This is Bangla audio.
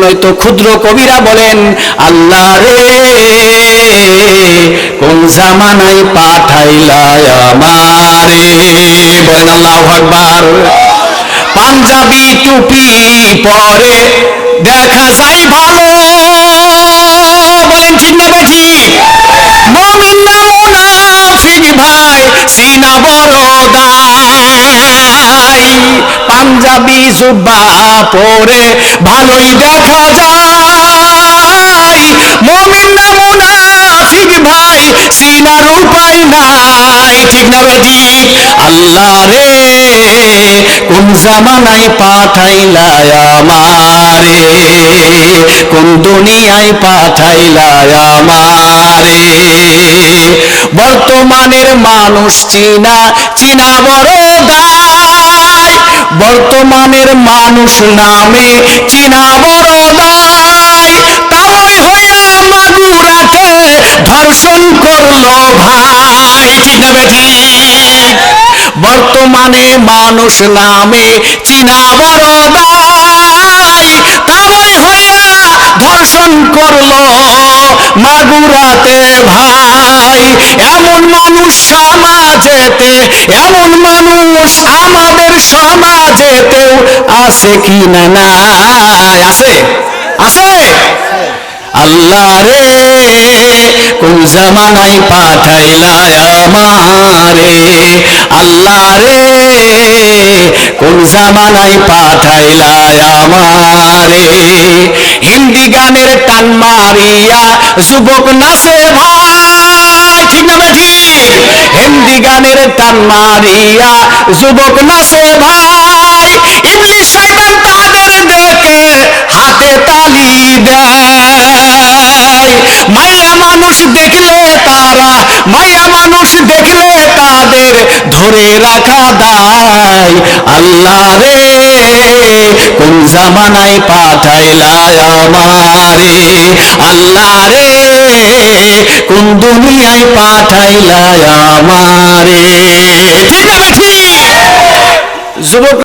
নয়তো ক্ষুদ্র কবিরা বলেন, আল্লাহ রে কোন জামানায় পাঠাইলা আমারে। বলেন আল্লাহু আকবার। পাঞ্জাবি টুপি পরে দেখা যায় ভালো, বলেন ঠিক না বেঠিক? মুমিন না মুনাফিক ভাই সিনা বড় দায়। পাঞ্জাবি জুব্বা পরে ভালোই দেখা যায়, মুমিন না মুনাফিক ভাই সিনার উপায় নাই। ঠিক না বেঠিক? আল্লাহ রে কোন জামানায় পাঠাইলা আমারে, কোন দুনিয়ায় পাঠাইলা আমারে। বর্তমানের মানুষ চিনা চিনা বড় দায়, বর্তমানের মানুষ নামে চিনা বড় দায়। তাই হইয়া মাগুরাকে ধর্ষণ করলো ভাই। ঠিক না বেঠিক? বর্তমানে মানুষ নামে চিনা বড় দায়, তাই হইয়া ধর্ষণ করলো মাগুরাতে ভাই। এমন মানুষ সমাজেতে, এমন মানুষ আমাদের সমাজেতেও আছে কি না? নাই? আছে? আছে? আল্লাহ রে কোন জামানায় পাঠাইলা আমারে, আল্লাহ রে কোন জামানায় পাঠাইলা আমারে। হিন্দি গানের টান মারিয়া যুবক নাচে ভাই। ঠিক না বেঠিক? হিন্দি গানের টান মারিয়া যুবক নাচে ভাই। ইবলিস শয়তান তাদের দেখে হাতে তালি দেয়। মায়া মানুষ দেখলে তারা, মায়া মানুষ দেখলে তাদের ধরে রাখা দায়। আল্লাহ রে কোন জামানায় পাঠাইলা আমারে, আল্লাহ রে কোন দুনিয়ায় পাঠাইলা আমারে। ঠিক না বেঠিক? যুবক